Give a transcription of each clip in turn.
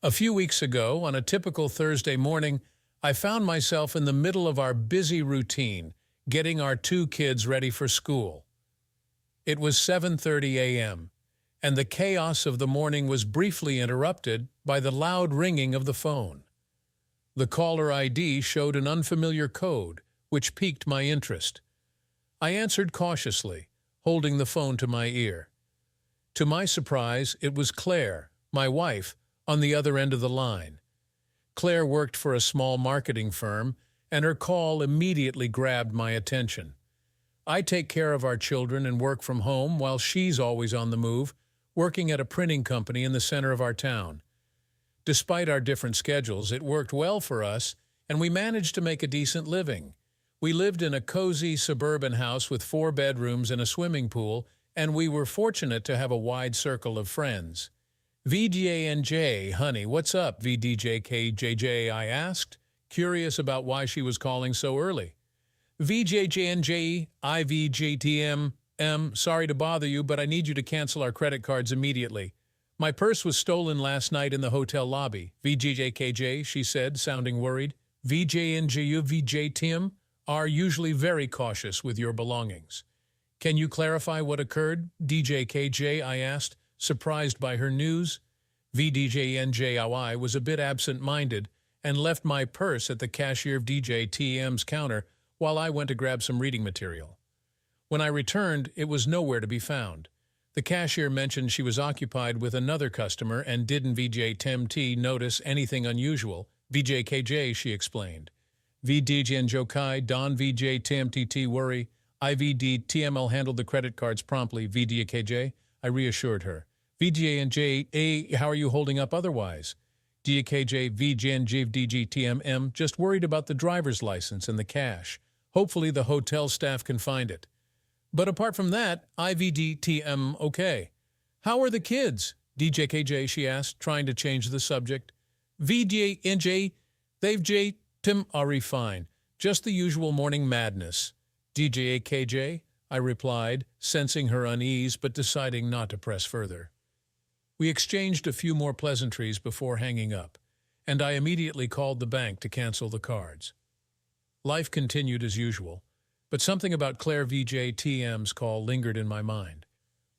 A few weeks ago, on a typical Thursday morning, I found myself in the middle of our busy routine, getting our two kids ready for school. It was 7:30 a.m., and the chaos of the morning was briefly interrupted by the loud ringing of the phone. The caller ID showed an unfamiliar code, which piqued my interest. I answered cautiously, holding the phone to my ear. To my surprise, it was Claire, my wife, on the other end of the line. Claire worked for a small marketing firm, and her call immediately grabbed my attention. I take care of our children and work from home while she's always on the move, working at a printing company in the center of our town. Despite our different schedules, it worked well for us, and we managed to make a decent living. We lived in a cozy suburban house with 4 bedrooms and a swimming pool, and we were fortunate to have a wide circle of friends. VJNJ, honey, what's up, VDJKJJ, I asked, curious about why she was calling so early. VJJNJ, IVJTM, sorry to bother you, but I need you to cancel our credit cards immediately. My purse was stolen last night in the hotel lobby. VJJKJ, she said, sounding worried. VJNJU, VJTM are usually very cautious with your belongings. Can you clarify what occurred? DJKJ, I asked, surprised by her news. VDJNJI was a bit absent-minded and left my purse at the cashier of DJTM's counter while I went to grab some reading material. When I returned, it was nowhere to be found. The cashier mentioned she was occupied with another customer and didn't VJTMT notice anything unusual. VJKJ, she explained. VDJNJOKAI, Don VJTMTT worry. IVDTML handled the credit cards promptly. VDKJ, I reassured her. VJNJ, how are you holding up otherwise? DKJ, VJNJVDGTMM, just worried about the driver's license and the cash. Hopefully the hotel staff can find it. But apart from that, IVDTM okay. How are the kids? DJKJ, she asked, trying to change the subject. VJNJ, they've Tim are fine. Just the usual morning madness. DJKJ, I replied, sensing her unease but deciding not to press further. We exchanged a few more pleasantries before hanging up, and I immediately called the bank to cancel the cards. Life continued as usual, but something about Claire VJTM's call lingered in my mind.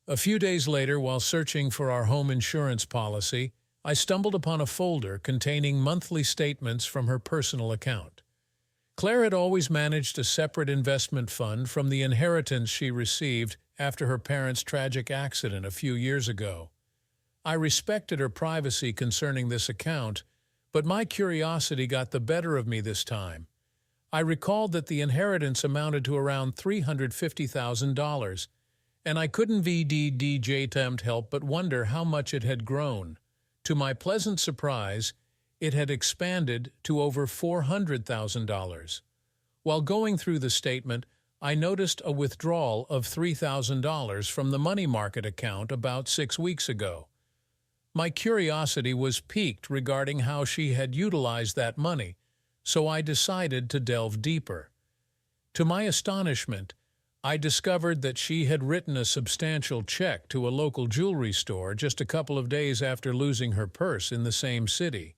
A few days later, while searching for our home insurance policy, I stumbled upon a folder containing monthly statements from her personal account. Claire had always managed a separate investment fund from the inheritance she received after her parents' tragic accident a few years ago. I respected her privacy concerning this account, but my curiosity got the better of me this time. I recalled that the inheritance amounted to around $350,000, and I couldn't VDDJ help but wonder how much it had grown. To my pleasant surprise, it had expanded to over $400,000. While going through the statement, I noticed a withdrawal of $3,000 from the money market account about 6 weeks ago. My curiosity was piqued regarding how she had utilized that money, so I decided to delve deeper. To my astonishment, I discovered that she had written a substantial check to a local jewelry store just a couple of days after losing her purse in the same city.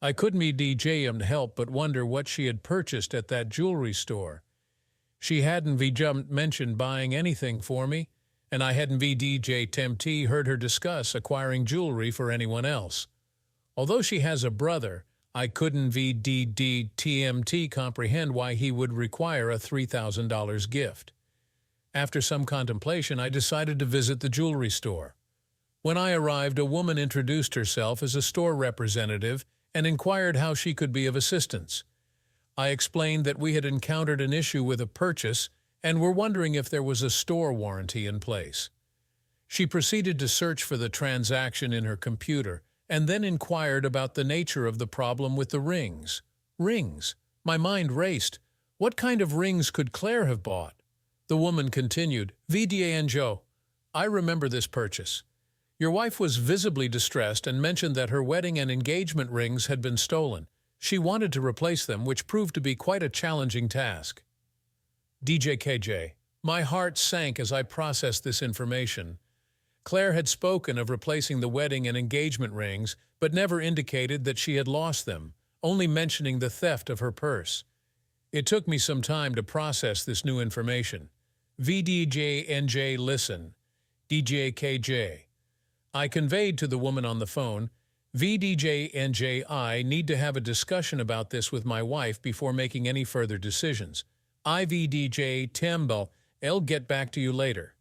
I couldn't VDJM help but wonder what she had purchased at that jewelry store. She hadn't mentioned buying anything for me, and I hadn't VDJTMT heard her discuss acquiring jewelry for anyone else. Although she has a brother, I couldn't VDDTMT comprehend why he would require a $3,000 gift. After some contemplation, I decided to visit the jewelry store. When I arrived, a woman introduced herself as a store representative and inquired how she could be of assistance. I explained that we had encountered an issue with a purchase and were wondering if there was a store warranty in place. She proceeded to search for the transaction in her computer and then inquired about the nature of the problem with the rings. Rings? My mind raced. What kind of rings could Claire have bought? The woman continued, VDA Joe, I remember this purchase. Your wife was visibly distressed and mentioned that her wedding and engagement rings had been stolen. She wanted to replace them, which proved to be quite a challenging task. DJKJ, my heart sank as I processed this information. Claire had spoken of replacing the wedding and engagement rings, but never indicated that she had lost them, only mentioning the theft of her purse. It took me some time to process this new information. VDJNJ listen. DJKJ. I conveyed to the woman on the phone, VDJNJ, I need to have a discussion about this with my wife before making any further decisions. IVDJ Tembel, I'll get back to you later.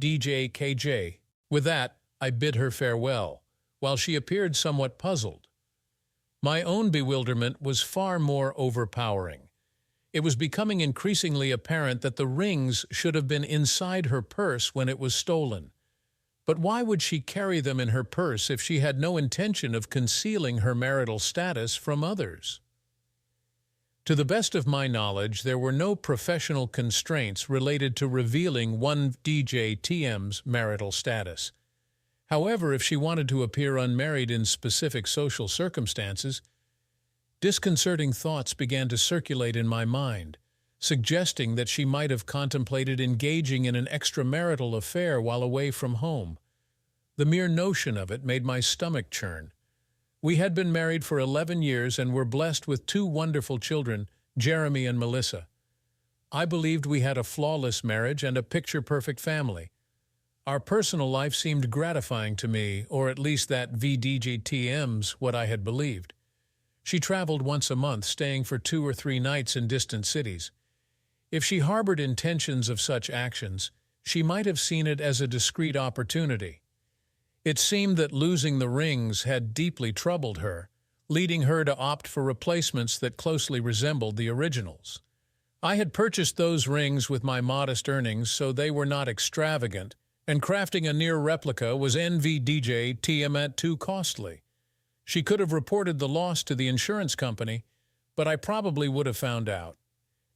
DJKJ. With that, I bid her farewell, while she appeared somewhat puzzled. My own bewilderment was far more overpowering. It was becoming increasingly apparent that the rings should have been inside her purse when it was stolen. But why would she carry them in her purse if she had no intention of concealing her marital status from others? To the best of my knowledge, there were no professional constraints related to revealing one DJTM's marital status. However, if she wanted to appear unmarried in specific social circumstances, disconcerting thoughts began to circulate in my mind, suggesting that she might have contemplated engaging in an extramarital affair while away from home. The mere notion of it made my stomach churn. We had been married for 11 years and were blessed with 2 wonderful children, Jeremy and Melissa. I believed we had a flawless marriage and a picture-perfect family. Our personal life seemed gratifying to me, or at least that VDJTM's what I had believed. She traveled once a month, staying for 2 or 3 nights in distant cities. If she harbored intentions of such actions, she might have seen it as a discreet opportunity. It seemed that losing the rings had deeply troubled her, leading her to opt for replacements that closely resembled the originals. I had purchased those rings with my modest earnings, so they were not extravagant, and crafting a near replica was NVDJTM too costly. She could have reported the loss to the insurance company, but I probably would have found out.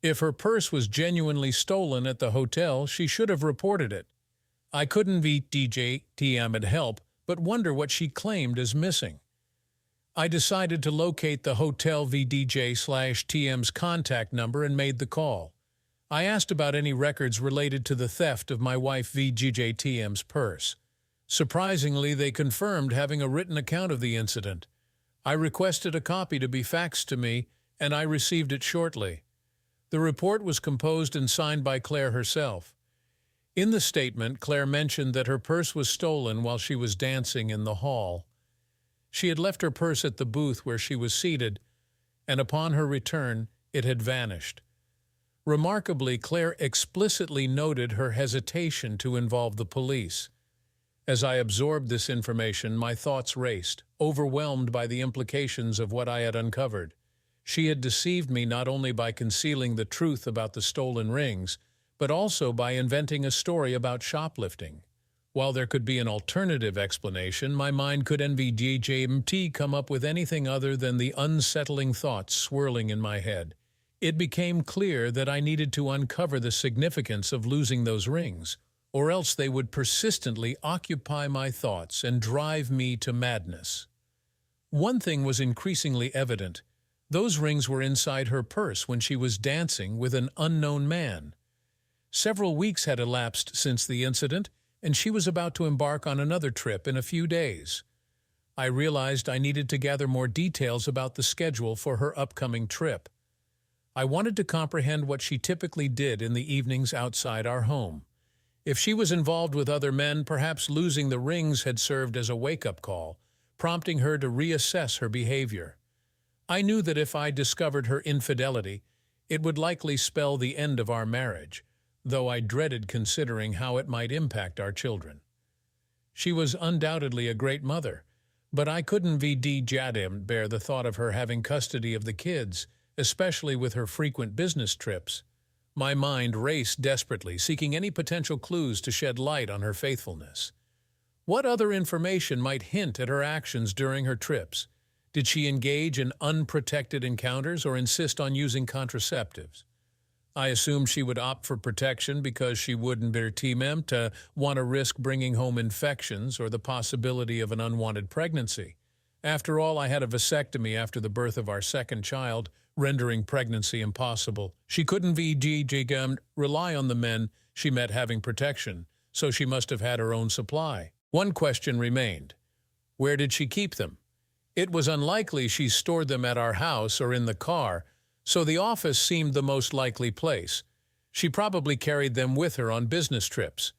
If her purse was genuinely stolen at the hotel, she should have reported it. I couldn't VDJTM at help, but wonder what she claimed as missing. I decided to locate the hotel VDJ/TM's contact number and made the call. I asked about any records related to the theft of my wife VDJTM's purse. Surprisingly, they confirmed having a written account of the incident. I requested a copy to be faxed to me, and I received it shortly. The report was composed and signed by Claire herself. In the statement, Claire mentioned that her purse was stolen while she was dancing in the hall. She had left her purse at the booth where she was seated, and upon her return, it had vanished. Remarkably, Claire explicitly noted her hesitation to involve the police. As I absorbed this information, my thoughts raced, overwhelmed by the implications of what I had uncovered. She had deceived me not only by concealing the truth about the stolen rings, but also by inventing a story about shoplifting. While there could be an alternative explanation, my mind could NVDJMT come up with anything other than the unsettling thoughts swirling in my head. It became clear that I needed to uncover the significance of losing those rings, or else they would persistently occupy my thoughts and drive me to madness. One thing was increasingly evident. Those rings were inside her purse when she was dancing with an unknown man. Several weeks had elapsed since the incident, and she was about to embark on another trip in a few days. I realized I needed to gather more details about the schedule for her upcoming trip. I wanted to comprehend what she typically did in the evenings outside our home. If she was involved with other men, perhaps losing the rings had served as a wake-up call, prompting her to reassess her behavior. I knew that if I discovered her infidelity, it would likely spell the end of our marriage, though I dreaded considering how it might impact our children. She was undoubtedly a great mother, but I couldn't VDJTM bear the thought of her having custody of the kids, especially with her frequent business trips. My mind raced desperately, seeking any potential clues to shed light on her faithfulness. What other information might hint at her actions during her trips? Did she engage in unprotected encounters or insist on using contraceptives? I assumed she would opt for protection because she wouldn't be TMM to want to risk bringing home infections or the possibility of an unwanted pregnancy. After all, I had a vasectomy after the birth of our second child, rendering pregnancy impossible. She couldn't rely on the men she met having protection, so she must have had her own supply. One question remained. Where did she keep them? It was unlikely she stored them at our house or in the car, so the office seemed the most likely place. She probably carried them with her on business trips.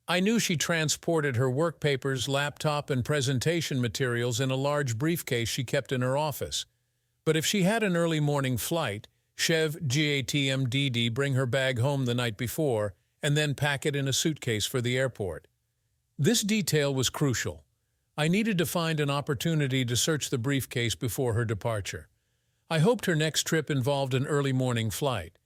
I knew she transported her work papers, laptop, and presentation materials in a large briefcase she kept in her office. But if she had an early morning flight, Chev GATMDD bring her bag home the night before and then pack it in a suitcase for the airport. This detail was crucial. I needed to find an opportunity to search the briefcase before her departure. I hoped her next trip involved an early morning flight.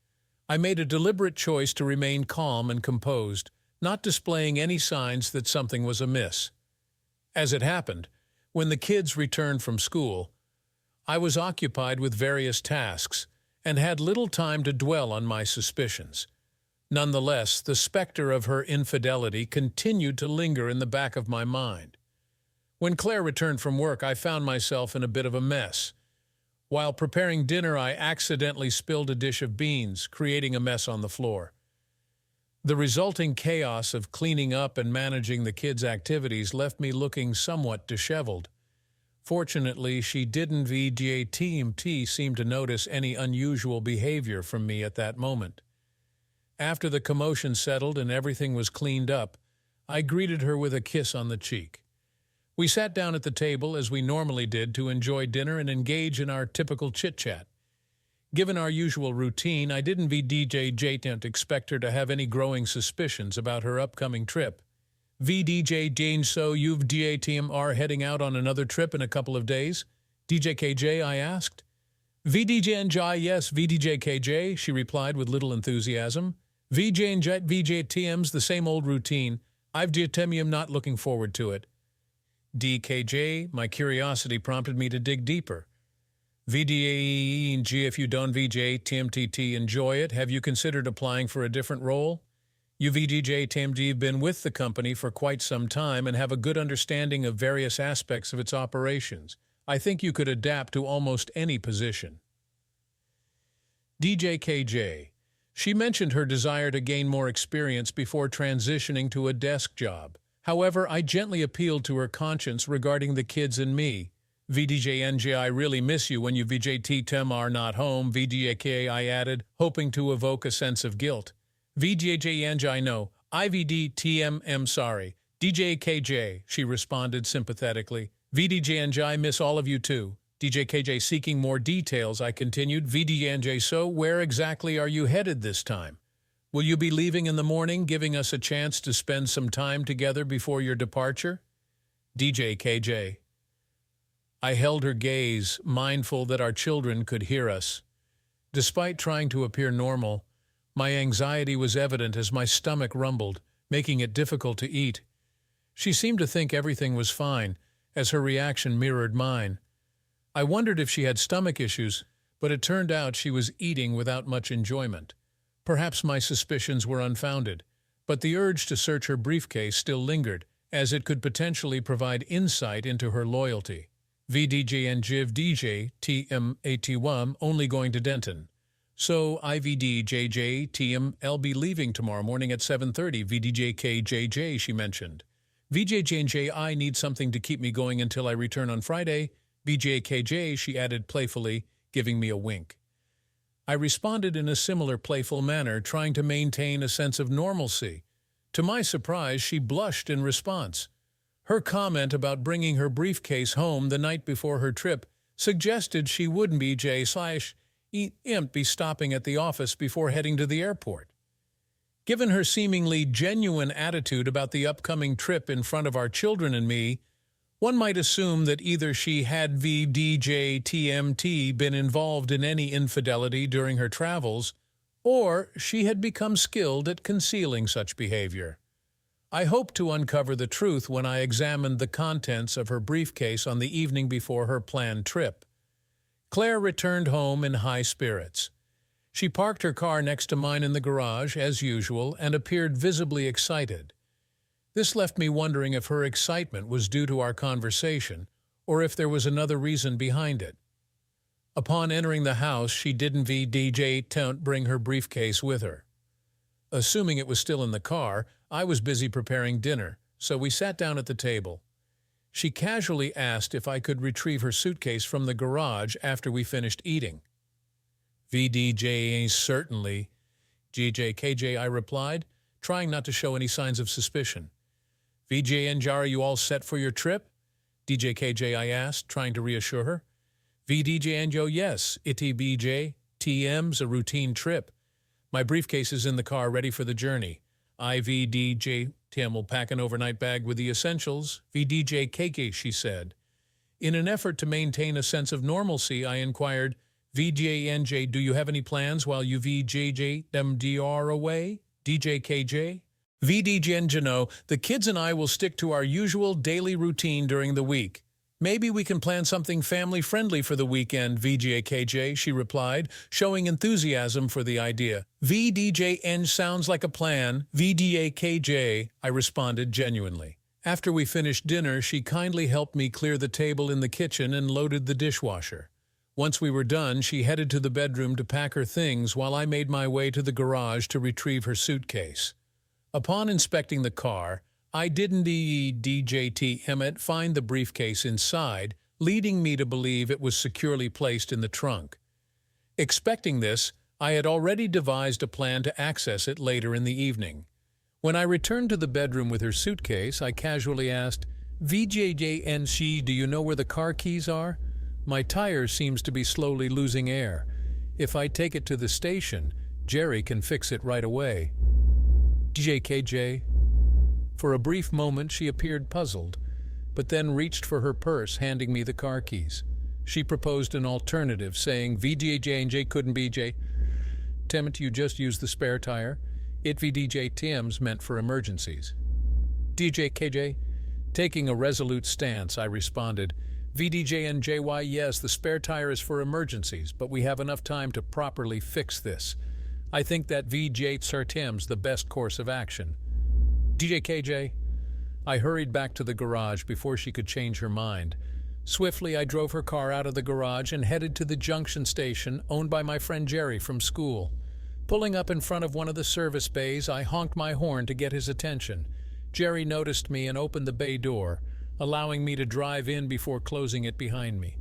I made a deliberate choice to remain calm and composed, not displaying any signs that something was amiss. As it happened, when the kids returned from school, I was occupied with various tasks and had little time to dwell on my suspicions. Nonetheless, the specter of her infidelity continued to linger in the back of my mind. When Claire returned from work, I found myself in a bit of a mess. While preparing dinner, I accidentally spilled a dish of beans, creating a mess on the floor. The resulting chaos of cleaning up and managing the kids' activities left me looking somewhat disheveled. Fortunately, she didn't VGATMT seem to notice any unusual behavior from me at that moment. After the commotion settled and everything was cleaned up, I greeted her with a kiss on the cheek. We sat down at the table as we normally did to enjoy dinner and engage in our typical chit-chat. Given our usual routine, I didn't VDJ expect her to have any growing suspicions about her upcoming trip. VDJ Jane, so you've DATM are heading out on another trip in a couple of days? DJKJ, I asked. VDJNJ, yes, VDJKJ, she replied with little enthusiasm. VJTM's the same old routine. I've DATM not looking forward to it. DKJ, my curiosity prompted me to dig deeper. VDAENG, if you don't VJ, enjoy it, have you considered applying for a different role? You VDJ have been with the company for quite some time and have a good understanding of various aspects of its operations. I think you could adapt to almost any position. DJKJ, she mentioned her desire to gain more experience before transitioning to a desk job. However, I gently appealed to her conscience regarding the kids and me. VDJNJ, I really miss you when you VJTM are not home. VDJK, I added, hoping to evoke a sense of guilt. VDJNJ, no. IVDTM, sorry. DJKJ, she responded sympathetically. VDJNJ, I miss all of you too. DJKJ, seeking more details, I continued. VDJNJ, so where exactly are you headed this time? Will you be leaving in the morning, giving us a chance to spend some time together before your departure? DJKJ. I held her gaze, mindful that our children could hear us. Despite trying to appear normal, my anxiety was evident as my stomach rumbled, making it difficult to eat. She seemed to think everything was fine, as her reaction mirrored mine. I wondered if she had stomach issues, but it turned out she was eating without much enjoyment. Perhaps my suspicions were unfounded, but the urge to search her briefcase still lingered, as it could potentially provide insight into her loyalty. VDJ and Jiv DJ TM81 only going to Denton. So IVD JJ TM I'll be leaving tomorrow morning at 7:30. VDJKJJ, she mentioned. VJJNJ, I need something to keep me going until I return on Friday. VJKJ, she added playfully, giving me a wink. I responded in a similar playful manner, trying to maintain a sense of normalcy. To my surprise, she blushed in response. Her comment about bringing her briefcase home the night before her trip suggested she wouldn't be be stopping at the office before heading to the airport. Given her seemingly genuine attitude about the upcoming trip in front of our children and me, one might assume that either she had VDJTMT been involved in any infidelity during her travels, or she had become skilled at concealing such behavior. I hoped to uncover the truth when I examined the contents of her briefcase on the evening before her planned trip. Claire returned home in high spirits. She parked her car next to mine in the garage, as usual, and appeared visibly excited. This left me wondering if her excitement was due to our conversation, or if there was another reason behind it. Upon entering the house, she didn't bring her briefcase with her. Assuming it was still in the car, I was busy preparing dinner, so we sat down at the table. She casually asked if I could retrieve her suitcase from the garage after we finished eating. VDJ, certainly. GJKJ, I replied, trying not to show any signs of suspicion. VJNJ, are you all set for your trip? DJKJ, I asked, trying to reassure her. VDJNJ, yes, ITBJ, TM's a routine trip. My briefcase is in the car ready for the journey. IVDJ, Tim will pack an overnight bag with the essentials. VDJKK, she said. In an effort to maintain a sense of normalcy, I inquired, VJNJ, do you have any plans while you VJJMDR away? DJKJ? VDJNJ, no, the kids and I will stick to our usual daily routine during the week. Maybe we can plan something family-friendly for the weekend, VJKJ, she replied, showing enthusiasm for the idea. VDJN sounds like a plan. VDAKJ, I responded genuinely. After we finished dinner, she kindly helped me clear the table in the kitchen and loaded the dishwasher. Once we were done, she headed to the bedroom to pack her things while I made my way to the garage to retrieve her suitcase. Upon inspecting the car, I didn't DJT find the briefcase inside, leading me to believe it was securely placed in the trunk. Expecting this, I had already devised a plan to access it later in the evening. When I returned to the bedroom with her suitcase, I casually asked, VJJNC, do you know where the car keys are? My tire seems to be slowly losing air. If I take it to the station, Jerry can fix it right away. DJKJ. For a brief moment, she appeared puzzled, but then reached for her purse, handing me the car keys. She proposed an alternative, saying, VDJNJ couldn't be J. Temmet, you just use the spare tire. It VDJ TM's meant for emergencies. DJKJ. Taking a resolute stance, I responded, VDJNJY, yes, the spare tire is for emergencies, but we have enough time to properly fix this. I think that VJ TM's the best course of action. DJKJ. I hurried back to the garage before she could change her mind. Swiftly, I drove her car out of the garage and headed to the junction station owned by my friend Jerry from school. Pulling up in front of one of the service bays, I honked my horn to get his attention. Jerry noticed me and opened the bay door, allowing me to drive in before closing it behind me.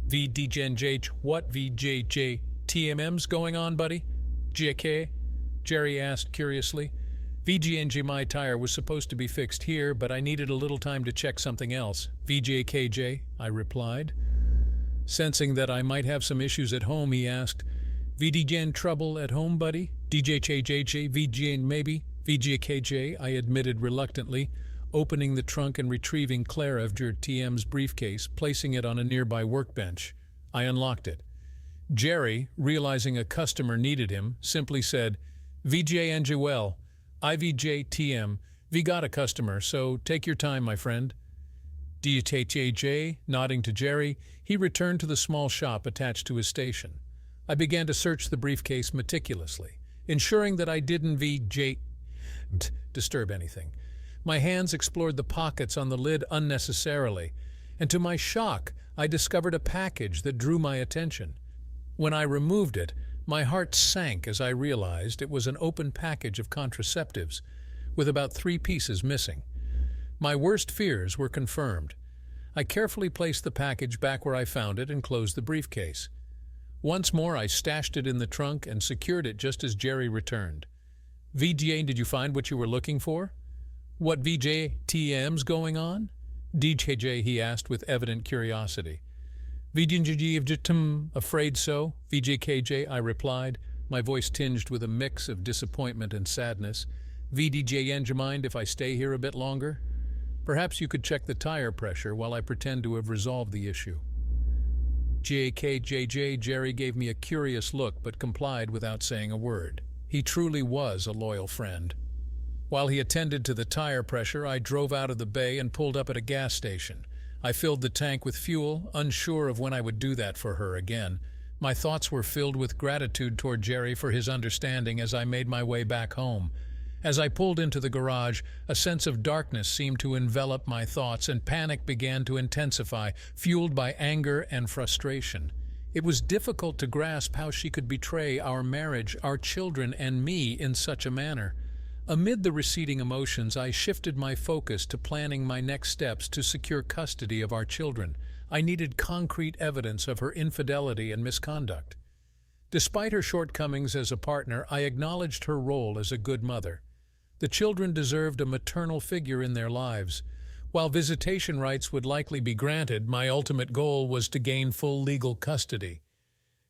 VDJNJ, what VJJ TMM's going on, buddy? JK? Jerry asked curiously. VGNJ, my tire was supposed to be fixed here, but I needed a little time to check something else. VJKJ, I replied. Sensing that I might have some issues at home, he asked, VDJN trouble at home, buddy? DJKJJ, VGN maybe? VJKJ, I admitted reluctantly, opening the trunk and retrieving Clara of TM's briefcase, placing it on a nearby workbench. I unlocked it. Jerry, realizing a customer needed him, simply said, VJNJ well. IVJTM, we got a customer, so take your time, my friend. DJJ, nodding to Jerry, he returned to the small shop attached to his station. I began to search the briefcase meticulously, ensuring that I didn't disturb anything. My hands explored the pockets on the lid unnecessarily, and to my shock, I discovered a package that drew my attention. When I removed it, my heart sank as I realized it was an open package of contraceptives, with about 3 pieces missing. My worst fears were confirmed. I carefully placed the package back where I found it and closed the briefcase. Once more, I stashed it in the trunk and secured it just as Jerry returned. VJ, did you find what you were looking for? What VJTM's going on? DJJ, he asked with evident curiosity. VJJ, afraid so? VJKJ, I replied, my voice tinged with a mix of disappointment and sadness. VDJN, mind if I stay here a bit longer? Perhaps you could check the tire pressure while I pretend to have resolved the issue. JKJJ, Jerry gave me a curious look but complied without saying a word. He truly was a loyal friend. While he attended to the tire pressure, I drove out of the bay and pulled up at a gas station. I filled the tank with fuel, unsure of when I would do that for her again. My thoughts were filled with gratitude toward Jerry for his understanding as I made my way back home. As I pulled into the garage, a sense of darkness seemed to envelop my thoughts and panic began to intensify, fueled by anger and frustration. It was difficult to grasp how she could betray our marriage, our children, and me in such a manner. Amid the receding emotions, I shifted my focus to planning my next steps to secure custody of our children. I needed concrete evidence of her infidelity and misconduct. Despite her shortcomings as a partner, I acknowledged her role as a good mother. The children deserved a maternal figure in their lives. While visitation rights would likely be granted, my ultimate goal was to gain full legal custody.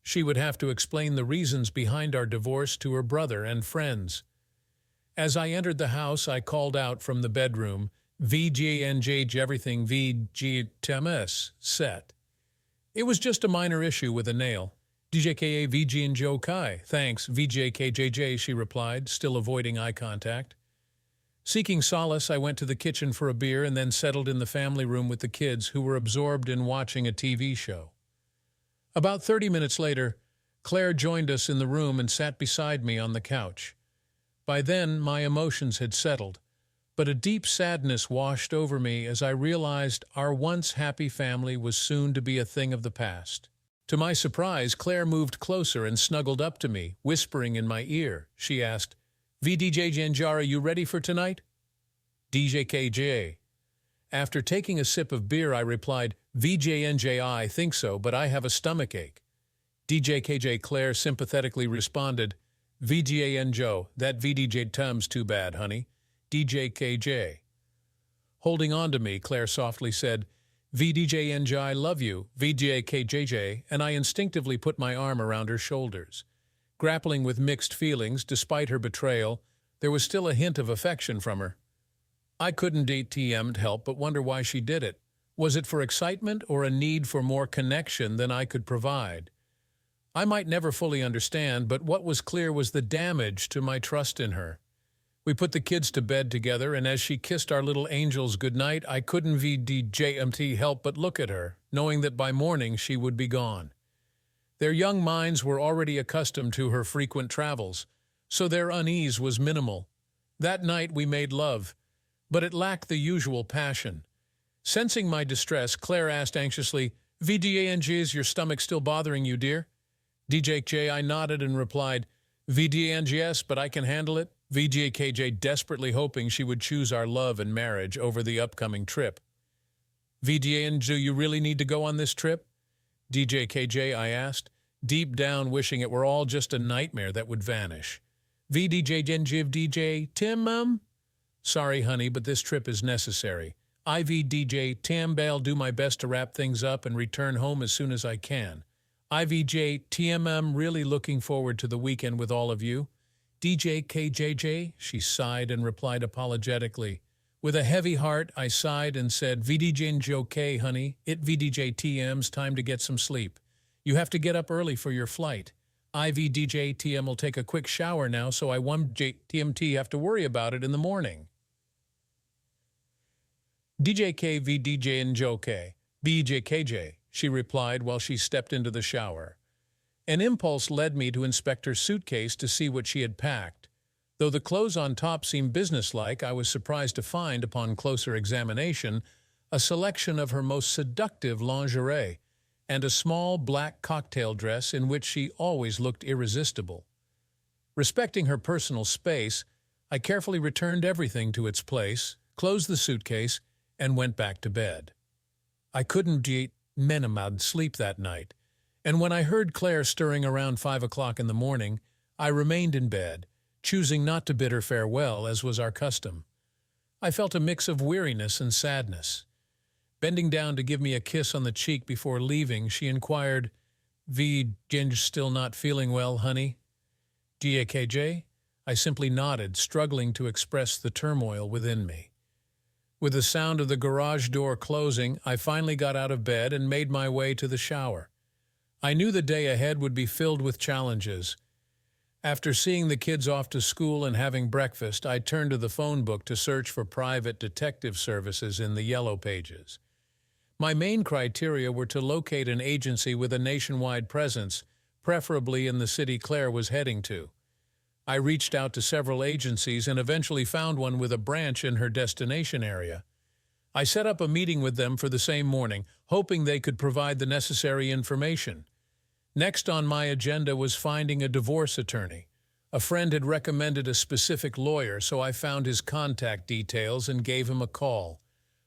She would have to explain the reasons behind our divorce to her brother and friends. As I entered the house, I called out from the bedroom, VGNJ everything VG set. It was just a minor issue with a nail. DJKA VG and Joe Kai. Thanks, VJKJJ, she replied, still avoiding eye contact. Seeking solace, I went to the kitchen for a beer and then settled in the family room with the kids, who were absorbed in watching a TV show. About 30 minutes later, Claire joined us in the room and sat beside me on the couch. By then, my emotions had settled, but a deep sadness washed over me as I realized our once happy family was soon to be a thing of the past. To my surprise, Claire moved closer and snuggled up to me, whispering in my ear. She asked, VDJ Janjara, you ready for tonight? DJKJ. After taking a sip of beer, I replied, VJNJ, I think so, but I have a stomachache. DJKJ Claire sympathetically responded, VGAN Joe, that VDJ Tums too bad, honey. DJKJ. Holding on to me, Claire softly said, VDJNJ, I love you, VJKJJ, and I instinctively put my arm around her shoulders. Grappling with mixed feelings, despite her betrayal, there was still a hint of affection from her. I couldn't ATM'd help but wonder why she did it. Was it for excitement or a need for more connection than I could provide? I might never fully understand, but what was clear was the damage to my trust in her. We put the kids to bed together, and as she kissed our little angels goodnight, I couldn't VDJMT help but look at her, knowing that by morning she would be gone. Their young minds were already accustomed to her frequent travels, so their unease was minimal. That night we made love, but it lacked the usual passion. Sensing my distress, Claire asked anxiously, VDANG, is your stomach still bothering you, dear? DJJ, I nodded and replied, VDANG, yes, but I can handle it. VJKJ, desperately hoping she would choose our love and marriage over the upcoming trip. VDANG, do you really need to go on this trip? DJKJ, I asked, deep down wishing it were all just a nightmare that would vanish. VDJNG, DJ, Tim, Sorry, honey, but this trip is necessary. IVDJ, I'll do my best to wrap things up and return home as soon as I can. IVJ, TMM, really looking forward to the weekend with all of you. DJKJJ, she sighed and replied apologetically. With a heavy heart, I sighed and said, VDJNJ, honey, it VDJTM's time to get some sleep. You have to get up early for your flight. IVDJTM will take a quick shower now, so I won't TMT have to worry about it in the morning. DJKVDJNJ, BJKJ, she replied while she stepped into the shower. An impulse led me to inspect her suitcase to see what she had packed. Though the clothes on top seemed businesslike, I was surprised to find, upon closer examination, a selection of her most seductive lingerie and a small black cocktail dress in which she always looked irresistible. Respecting her personal space, I carefully returned everything to its place, closed the suitcase, and went back to bed. I couldn't get sleep that night, and when I heard Claire stirring around 5 o'clock in the morning, I remained in bed, choosing not to bid her farewell as was our custom. I felt a mix of weariness and sadness. Bending down to give me a kiss on the cheek before leaving, she inquired, Ginge still not feeling well, honey? DAKJ? I simply nodded, struggling to express the turmoil within me. With the sound of the garage door closing, I finally got out of bed and made my way to the shower. I knew the day ahead would be filled with challenges. After seeing the kids off to school and having breakfast, I turned to the phone book to search for private detective services in the yellow pages. My main criteria were to locate an agency with a nationwide presence, preferably in the city Claire was heading to. I reached out to several agencies and eventually found one with a branch in her destination area. I set up a meeting with them for the same morning, hoping they could provide the necessary information. Next on my agenda was finding a divorce attorney. A friend had recommended a specific lawyer, so I found his contact details and gave him a call.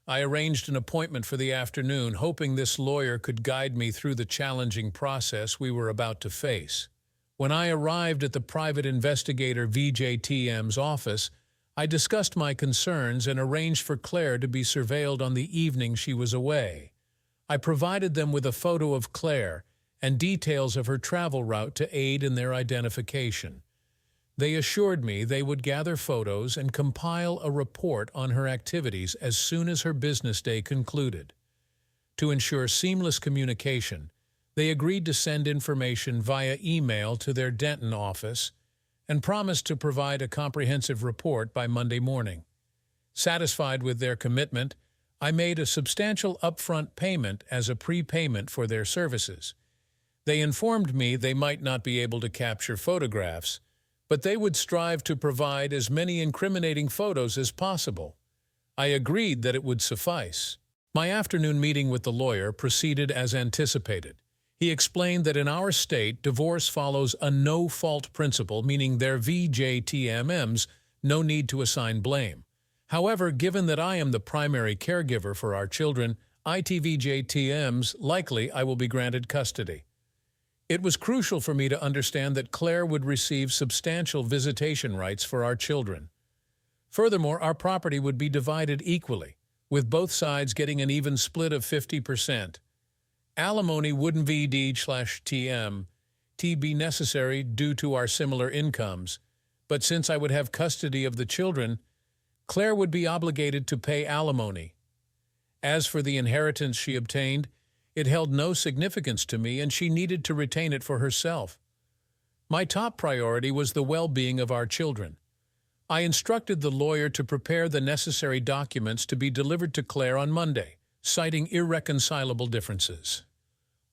I arranged an appointment for the afternoon, hoping this lawyer could guide me through the challenging process we were about to face. When I arrived at the private investigator VJTM's office, I discussed my concerns and arranged for Claire to be surveilled on the evening she was away. I provided them with a photo of Claire and details of her travel route to aid in their identification. They assured me they would gather photos and compile a report on her activities as soon as her business day concluded. To ensure seamless communication, they agreed to send information via email to their Denton office and promised to provide a comprehensive report by Monday morning. Satisfied with their commitment, I made a substantial upfront payment as a prepayment for their services. They informed me they might not be able to capture photographs, but they would strive to provide as many incriminating photos as possible. I agreed that it would suffice. My afternoon meeting with the lawyer proceeded as anticipated. He explained that in our state, divorce follows a no-fault principle, meaning their VJTMs no need to assign blame. However, given that I am the primary caregiver for our children, ITVJTMs, likely I will be granted custody. It was crucial for me to understand that Claire would receive substantial visitation rights for our children. Furthermore, our property would be divided equally, with both sides getting an even split of 50%. Alimony wouldn't VD/TM be necessary due to our similar incomes, but since I would have custody of the children, Claire would be obligated to pay alimony. As for the inheritance she obtained, it held no significance to me, and she needed to retain it for herself. My top priority was the well-being of our children. I instructed the lawyer to prepare the necessary documents to be delivered to Claire on Monday, citing irreconcilable differences.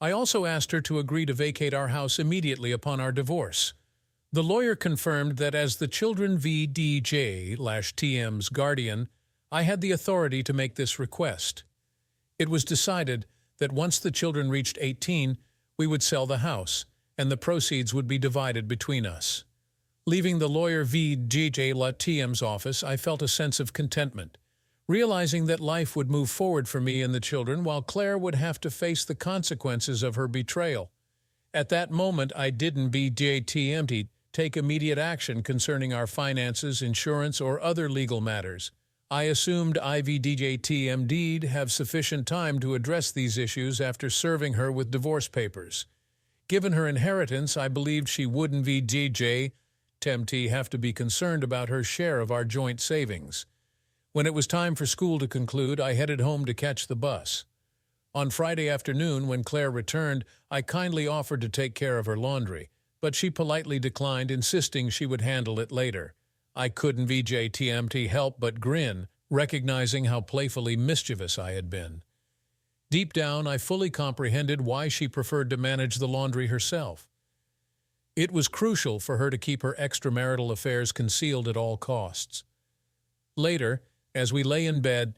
I also asked her to agree to vacate our house immediately upon our divorce. The lawyer confirmed that as the children VDJ/TM's guardian, I had the authority to make this request. It was decided that once the children reached 18, we would sell the house, and the proceeds would be divided between us. Leaving the lawyer VJTM's office, I felt a sense of contentment, realizing that life would move forward for me and the children while Claire would have to face the consequences of her betrayal. At that moment, I didn't VJTM take immediate action concerning our finances, insurance, or other legal matters. I assumed IVDJTM'd have sufficient time to address these issues after serving her with divorce papers. Given her inheritance, I believed she wouldn't VJTM have to be concerned about her share of our joint savings. When it was time for school to conclude, I headed home to catch the bus. On Friday afternoon, when Claire returned, I kindly offered to take care of her laundry, but she politely declined, insisting she would handle it later. I couldn't VJTM help but grin, recognizing how playfully mischievous I had been. Deep down, I fully comprehended why she preferred to manage the laundry herself. It was crucial for her to keep her extramarital affairs concealed at all costs. Later, as we lay in bed,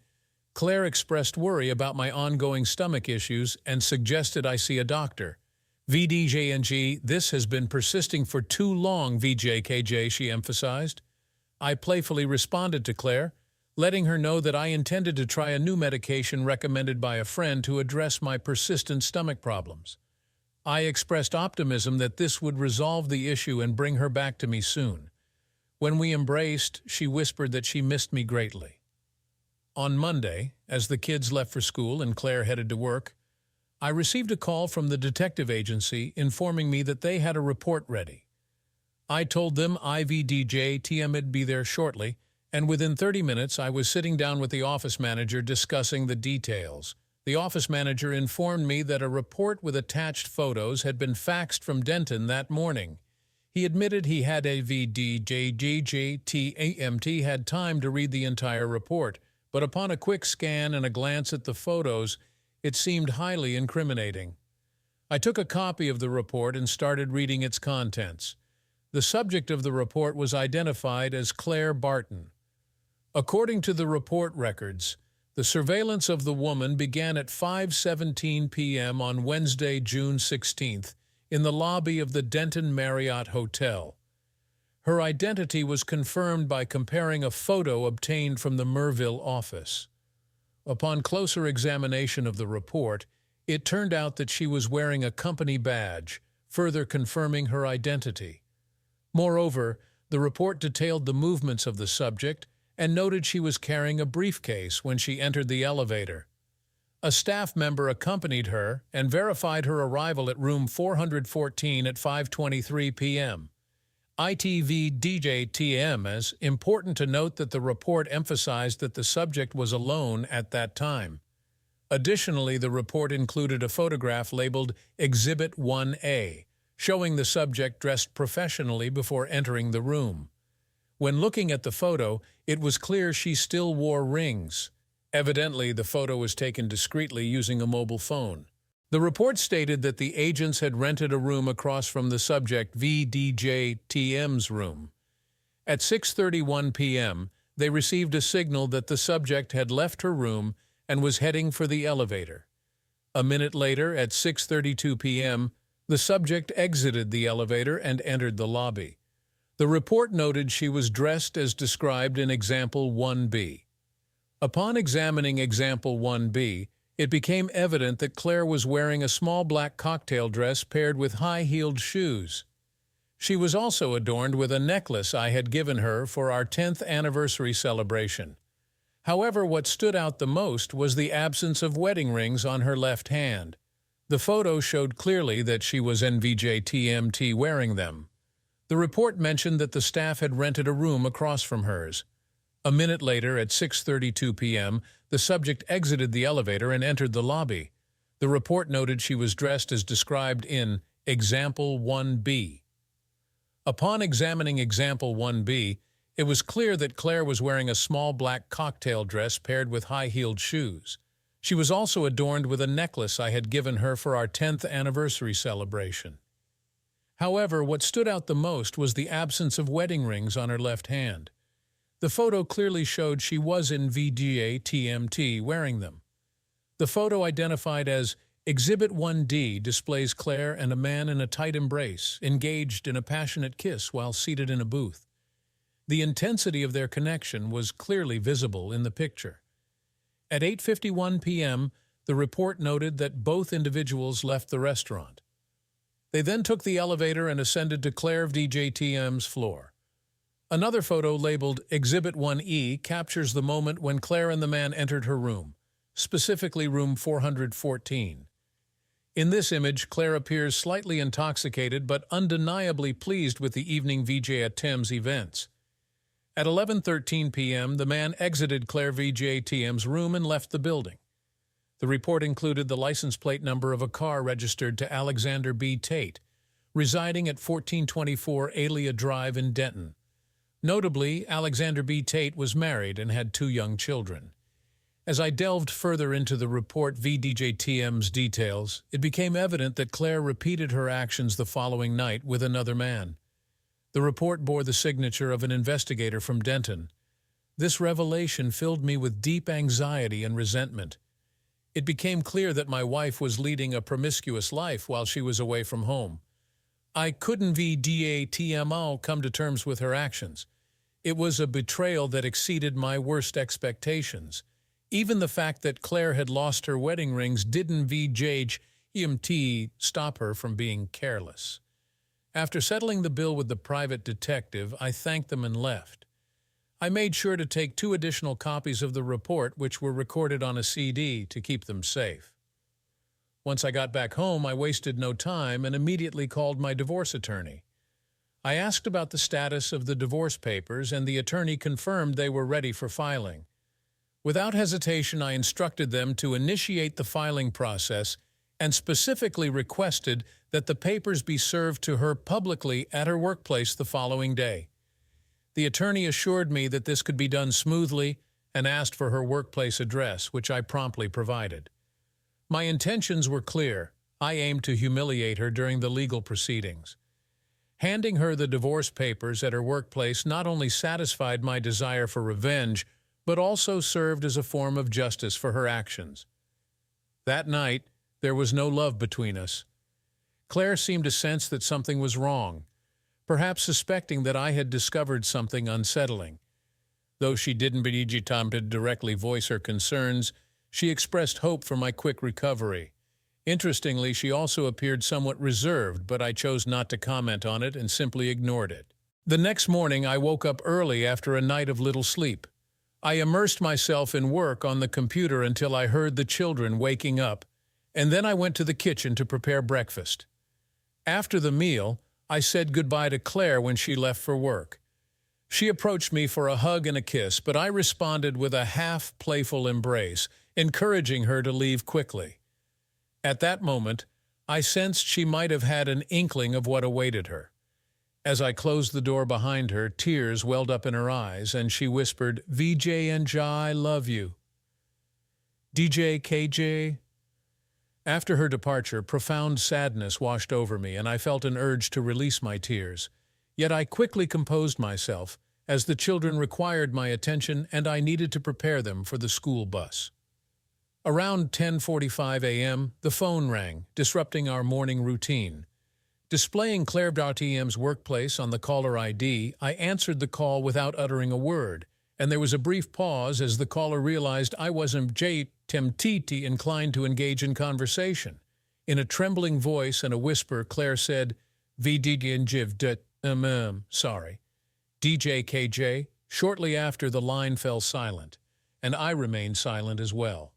Claire expressed worry about my ongoing stomach issues and suggested I see a doctor. VDJNG, this has been persisting for too long, VJKJ, she emphasized. I playfully responded to Claire, letting her know that I intended to try a new medication recommended by a friend to address my persistent stomach problems. I expressed optimism that this would resolve the issue and bring her back to me soon. When we embraced, she whispered that she missed me greatly. On Monday, as the kids left for school and Claire headed to work, I received a call from the detective agency informing me that they had a report ready. I told them IVDJTM would be there shortly, and within 30 minutes I was sitting down with the office manager discussing the details. The office manager informed me that a report with attached photos had been faxed from Denton that morning. He admitted he had IVDJTM had time to read the entire report, but upon a quick scan and a glance at the photos, it seemed highly incriminating. I took a copy of the report and started reading its contents. The subject of the report was identified as Claire Barton. According to the report records, the surveillance of the woman began at 5:17 p.m. on Wednesday, June 16th, in the lobby of the Denton Marriott Hotel. Her identity was confirmed by comparing a photo obtained from the Merville office. Upon closer examination of the report, it turned out that she was wearing a company badge, further confirming her identity. Moreover, the report detailed the movements of the subject and noted she was carrying a briefcase when she entered the elevator. A staff member accompanied her and verified her arrival at room 414 at 5:23 p.m. ITV DJ TM as important to note that the report emphasized that the subject was alone at that time. Additionally, the report included a photograph labeled Exhibit 1A, showing the subject dressed professionally before entering the room. When looking at the photo, it was clear she still wore rings. Evidently, the photo was taken discreetly using a mobile phone. The report stated that the agents had rented a room across from the subject VDJ TM's room. At 6:31 p.m., they received a signal that the subject had left her room and was heading for the elevator. A minute later, at 6:32 p.m., the subject exited the elevator and entered the lobby. The report noted she was dressed as described in Example 1B. Upon examining Example 1B, it became evident that Claire was wearing a small black cocktail dress paired with high-heeled shoes. She was also adorned with a necklace I had given her for our 10th anniversary celebration. However, what stood out the most was the absence of wedding rings on her left hand. The photo showed clearly that she was NVJ-TMT wearing them. The report mentioned that the staff had rented a room across from hers. A minute later, at 6:32 p.m., the subject exited the elevator and entered the lobby. The report noted she was dressed as described in Example 1B. Upon examining Example 1B, it was clear that Claire was wearing a small black cocktail dress paired with high-heeled shoes. She was also adorned with a necklace I had given her for our 10th anniversary celebration. However, what stood out the most was the absence of wedding rings on her left hand. The photo clearly showed she was in VDA TMT wearing them. The photo identified as Exhibit 1D displays Claire and a man in a tight embrace, engaged in a passionate kiss while seated in a booth. The intensity of their connection was clearly visible in the picture. At 8:51 p.m., the report noted that both individuals left the restaurant. They then took the elevator and ascended to Claire VDJTM's floor. Another photo labeled Exhibit 1E captures the moment when Claire and the man entered her room, specifically room 414. In this image, Claire appears slightly intoxicated but undeniably pleased with the evening VJTM's events. At 11:13 p.m., the man exited Claire VJTM's room and left the building. The report included the license plate number of a car registered to Alexander B. Tate, residing at 1424 Alia Drive in Denton. Notably, Alexander B. Tate was married and had 2 young children. As I delved further into the report VDJTM's details, it became evident that Claire repeated her actions the following night with another man. The report bore the signature of an investigator from Denton. This revelation filled me with deep anxiety and resentment. It became clear that my wife was leading a promiscuous life while she was away from home. I couldn't VDATMO come to terms with her actions. It was a betrayal that exceeded my worst expectations. Even the fact that Claire had lost her wedding rings didn't VJTMT stop her from being careless. After settling the bill with the private detective, I thanked them and left. I made sure to take 2 additional copies of the report, which were recorded on a CD, to keep them safe. Once I got back home, I wasted no time and immediately called my divorce attorney. I asked about the status of the divorce papers, and the attorney confirmed they were ready for filing. Without hesitation, I instructed them to initiate the filing process and specifically requested that the papers be served to her publicly at her workplace the following day. The attorney assured me that this could be done smoothly and asked for her workplace address, which I promptly provided. My intentions were clear. I aimed to humiliate her during the legal proceedings. Handing her the divorce papers at her workplace not only satisfied my desire for revenge, but also served as a form of justice for her actions. That night, there was no love between us. Claire seemed to sense that something was wrong, perhaps suspecting that I had discovered something unsettling. Though she didn't need time to directly voice her concerns, she expressed hope for my quick recovery. Interestingly, she also appeared somewhat reserved, but I chose not to comment on it and simply ignored it. The next morning, I woke up early after a night of little sleep. I immersed myself in work on the computer until I heard the children waking up, and then I went to the kitchen to prepare breakfast. After the meal, I said goodbye to Claire when she left for work. She approached me for a hug and a kiss, but I responded with a half-playful embrace, encouraging her to leave quickly. At that moment, I sensed she might have had an inkling of what awaited her. As I closed the door behind her, tears welled up in her eyes, and she whispered, "VJ and Ja, I love you." "DJ, KJ?" After her departure, profound sadness washed over me, and I felt an urge to release my tears. Yet I quickly composed myself, as the children required my attention and I needed to prepare them for the school bus. Around 10:45 a.m., the phone rang, disrupting our morning routine. Displaying Claire Dartiem's workplace on the caller ID, I answered the call without uttering a word, and there was a brief pause as the caller realized I wasn't temptiti inclined to engage in conversation. In a trembling voice and a whisper, Claire said, sorry. DJ KJ. Shortly after, the line fell silent, and I remained silent as well.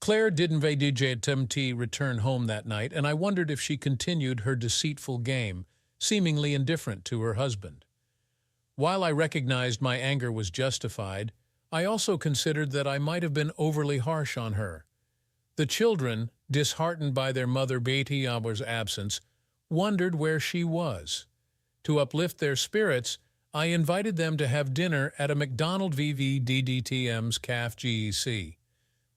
Claire didn't return home that night, and I wondered if she continued her deceitful game, seemingly indifferent to her husband. While I recognized my anger was justified, I also considered that I might have been overly harsh on her. The children, disheartened by their mother Betty Aber's absence, wondered where she was. To uplift their spirits, I invited them to have dinner at a McDonald VVDDTM's CAF GEC.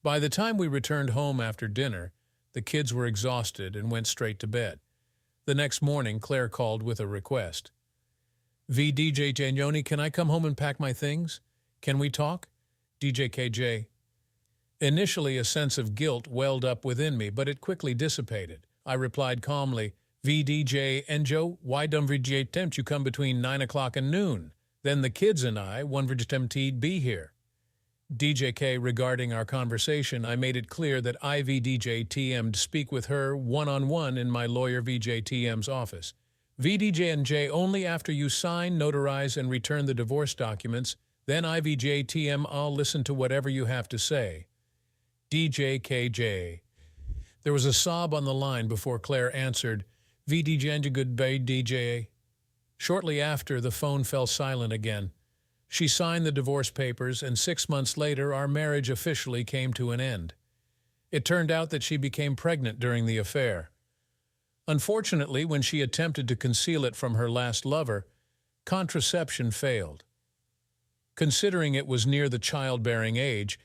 By the time we returned home after dinner, the kids were exhausted and went straight to bed. The next morning, Claire called with a request. "DJ Janyoni, can I come home and pack my things? Can we talk?" DJ KJ. Initially, a sense of guilt welled up within me, but it quickly dissipated. I replied calmly, "VDJ and Joe, why don't VJ tempt you come between 9 o'clock and noon? Then the kids and I, one VJ be here." DJK, regarding our conversation, I made it clear that I VDJ-TM'd speak with her one-on-one in my lawyer VJ-TM's office. VDJ and J only after you sign, notarize, and return the divorce documents, then I VJ-TM, I'll listen to whatever you have to say. DJKJ. There was a sob on the line before Claire answered, "VDJ and goodbye, DJ." Shortly after, the phone fell silent again. She signed the divorce papers, and 6 months later, our marriage officially came to an end. It turned out that she became pregnant during the affair. Unfortunately, when she attempted to conceal it from her last lover, contraception failed. Considering it was near the childbearing age,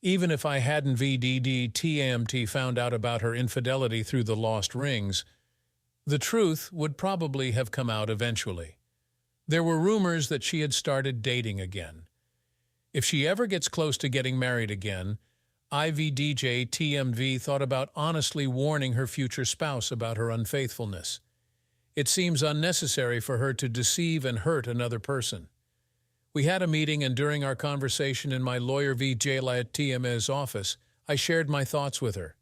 even if I hadn't VDD-TMT found out about her infidelity through the lost rings, the truth would probably have come out eventually. There were rumors that she had started dating again. If she ever gets close to getting married again, IVDJ-TMV thought about honestly warning her future spouse about her unfaithfulness. It seems unnecessary for her to deceive and hurt another person. We had a meeting, and during our conversation in my lawyer VJ-TM's office, I shared my thoughts with her.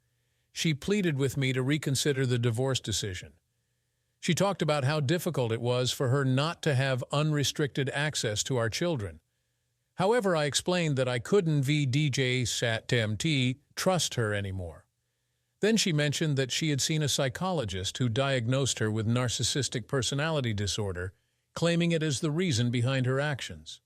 She pleaded with me to reconsider the divorce decision. She talked about how difficult it was for her not to have unrestricted access to our children. However, I explained that I couldn't VDJ-TMT trust her anymore. Then she mentioned that she had seen a psychologist who diagnosed her with narcissistic personality disorder, claiming it as the reason behind her actions.